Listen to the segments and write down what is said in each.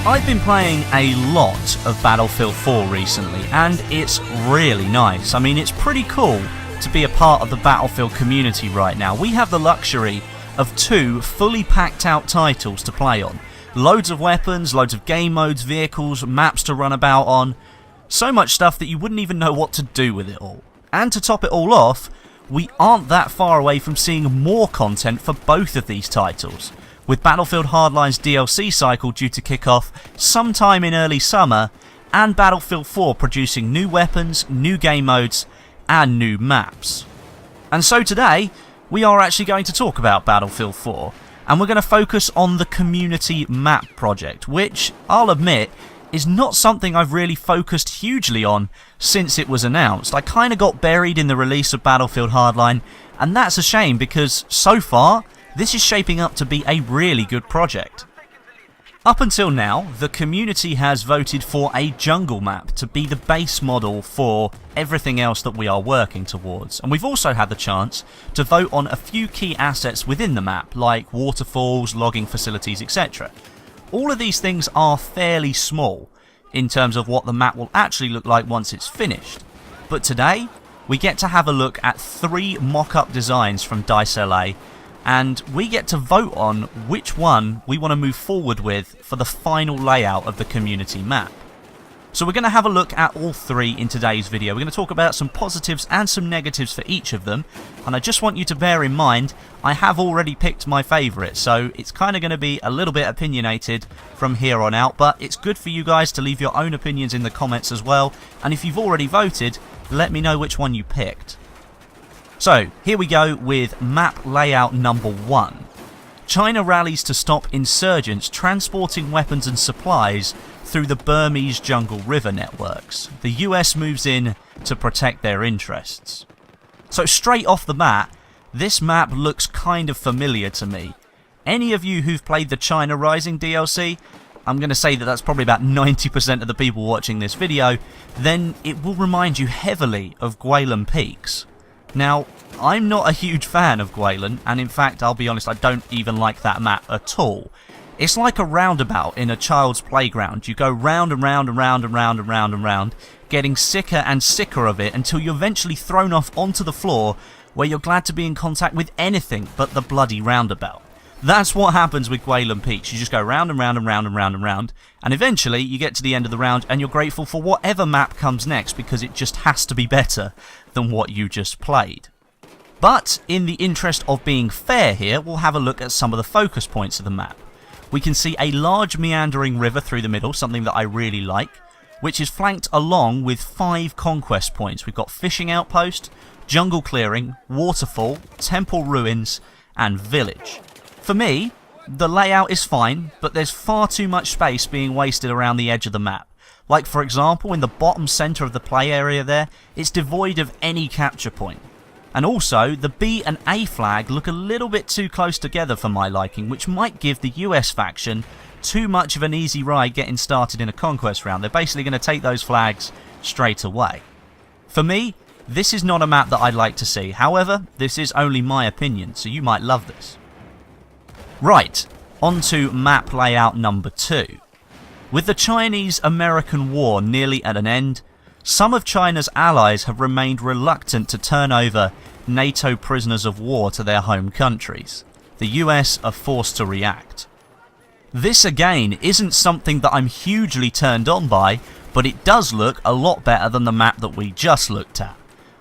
I've been playing a lot of Battlefield 4 recently, and it's really nice. I mean, it's pretty cool to be a part of the Battlefield community right now. We have the luxury of 2 fully packed out titles to play on. Loads of weapons, loads of game modes, vehicles, maps to run about on. So much stuff that you wouldn't even know what to do with it all. And to top it all off, we aren't that far away from seeing more content for both of these titles, with Battlefield Hardline's DLC cycle due to kick off sometime in early summer, and Battlefield 4 producing new weapons, new game modes, and new maps. And so today, we are actually going to talk about Battlefield 4, and we're going to focus on the Community Map project, which, I'll admit, is not something I've really focused hugely on since it was announced. I kind of got buried in the release of Battlefield Hardline, and that's a shame because, so far, this is shaping up to be a really good project. Up until now, the community has voted for a jungle map to be the base model for everything else that we are working towards, and we've also had the chance to vote on a few key assets within the map, like waterfalls, logging facilities, etc. All of these things are fairly small in terms of what the map will actually look like once it's finished, but today we get to have a look at 3 mock-up designs from Dice LA, and we get to vote on which one we want to move forward with for the final layout of the community map. So we're going to have a look at all 3 in today's video. We're going to talk about some positives and some negatives for each of them, and I just want you to bear in mind I have already picked my favourite, so it's kind of going to be a little bit opinionated from here on out, but it's good for you guys to leave your own opinions in the comments as well, and if you've already voted, let me know which one you picked. So, here we go with map layout number 1. China rallies to stop insurgents transporting weapons and supplies through the Burmese jungle river networks. The US moves in to protect their interests. So straight off the bat, this map looks kind of familiar to me. Any of you who've played the China Rising DLC, I'm going to say that that's probably about 90% of the people watching this video, then it will remind you heavily of Guilin Peaks. Now, I'm not a huge fan of Guilin, and in fact, I'll be honest, I don't even like that map at all. It's like a roundabout in a child's playground. You go round and round and round and round and round and round, getting sicker and sicker of it until you're eventually thrown off onto the floor where you're glad to be in contact with anything but the bloody roundabout. That's what happens with Guilin Peaks. You just go round and round and round and round and round, and eventually you get to the end of the round and you're grateful for whatever map comes next because it just has to be better than what you just played. But in the interest of being fair here, we'll have a look at some of the focus points of the map. We can see a large meandering river through the middle, something that I really like, which is flanked along with 5 conquest points. We've got fishing outpost, jungle clearing, waterfall, temple ruins, and village. For me, the layout is fine, but there's far too much space being wasted around the edge of the map. Like for example, in the bottom centre of the play area there, it's devoid of any capture point. And also, the B and A flag look a little bit too close together for my liking, which might give the US faction too much of an easy ride getting started in a conquest round. They're basically going to take those flags straight away. For me, this is not a map that I'd like to see. However, this is only my opinion, so you might love this. Right, on to map layout number 2. With the Chinese-American War nearly at an end, some of China's allies have remained reluctant to turn over NATO prisoners of war to their home countries. The US are forced to react. This again isn't something that I'm hugely turned on by, but it does look a lot better than the map that we just looked at.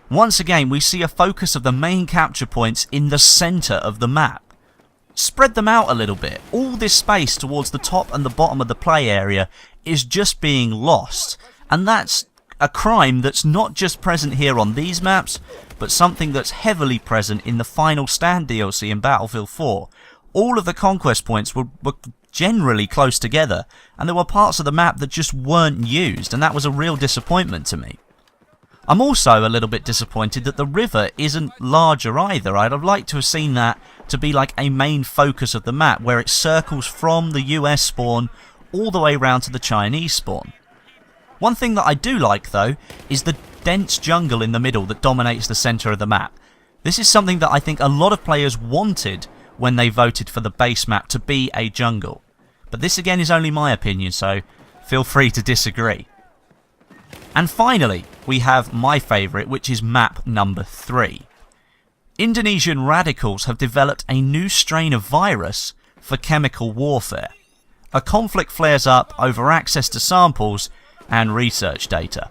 Once again, we see a focus of the main capture points in the centre of the map. Spread them out a little bit. All this space towards the top and the bottom of the play area is just being lost, and that's a crime that's not just present here on these maps, but something that's heavily present in the Final Stand DLC in Battlefield 4. All of the conquest points were generally close together, and there were parts of the map that just weren't used, and that was a real disappointment to me. I'm also a little bit disappointed that the river isn't larger either. I'd have liked to have seen that to be like a main focus of the map, where it circles from the US spawn all the way around to the Chinese spawn. One thing that I do like though is the dense jungle in the middle that dominates the centre of the map. This is something that I think a lot of players wanted when they voted for the base map to be a jungle. But this again is only my opinion, so feel free to disagree. And finally, we have my favourite, which is map number 3. Indonesian radicals have developed a new strain of virus for chemical warfare. A conflict flares up over access to samples and research data.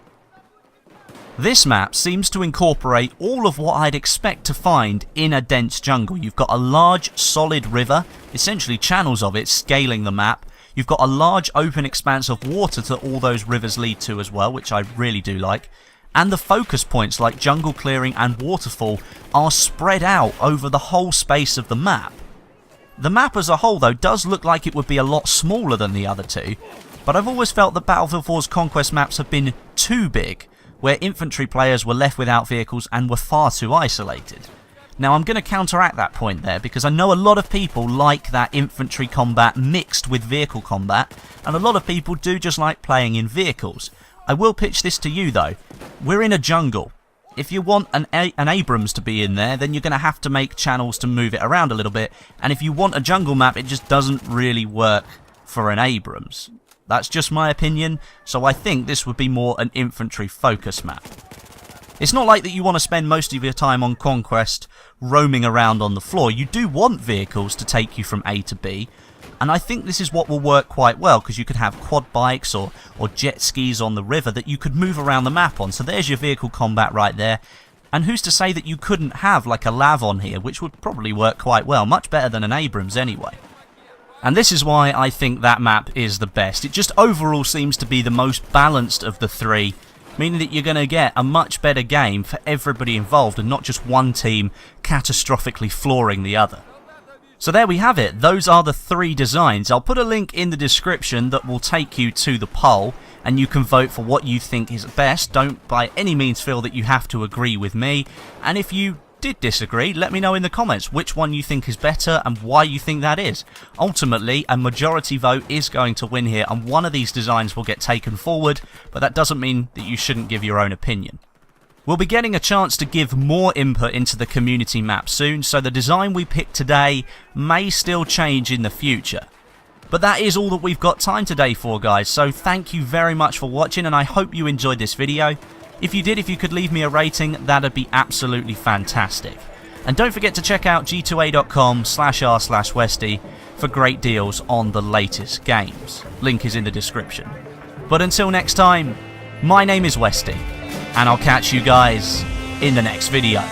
This map seems to incorporate all of what I'd expect to find in a dense jungle. You've got a large solid river, essentially channels of it scaling the map. You've got a large open expanse of water that all those rivers lead to as well, which I really do like. And the focus points like jungle clearing and waterfall are spread out over the whole space of the map. The map as a whole though does look like it would be a lot smaller than the other two, but I've always felt that Battlefield 4's Conquest maps have been too big, where infantry players were left without vehicles and were far too isolated. Now I'm going to counteract that point there, because I know a lot of people like that infantry combat mixed with vehicle combat, and a lot of people do just like playing in vehicles. I will pitch this to you though. We're in a jungle. If you want an Abrams to be in there, then you're going to have to make channels to move it around a little bit, and if you want a jungle map, it just doesn't really work for an Abrams. That's just my opinion, so I think this would be more an infantry focus map. It's not like that you want to spend most of your time on Conquest roaming around on the floor. You do want vehicles to take you from A to B, and I think this is what will work quite well, because you could have quad bikes or jet skis on the river that you could move around the map on. So there's your vehicle combat right there. And who's to say that you couldn't have like a LAV on here, which would probably work quite well, much better than an Abrams anyway. And this is why I think that map is the best. It just overall seems to be the most balanced of the three, meaning that you're going to get a much better game for everybody involved and not just one team catastrophically flooring the other. So there we have it. Those are the 3 designs. I'll put a link in the description that will take you to the poll, and you can vote for what you think is best. Don't by any means feel that you have to agree with me, and if you did disagree, let me know in the comments which one you think is better and why you think that is. Ultimately, a majority vote is going to win here, and one of these designs will get taken forward, but that doesn't mean that you shouldn't give your own opinion. We'll be getting a chance to give more input into the community map soon, so the design we picked today may still change in the future. But that is all that we've got time today for, guys, so thank you very much for watching, and I hope you enjoyed this video. If you did, if you could leave me a rating, that'd be absolutely fantastic. And don't forget to check out g2a.com/r/Westy for great deals on the latest games. Link is in the description. But until next time, my name is Westy, and I'll catch you guys in the next video.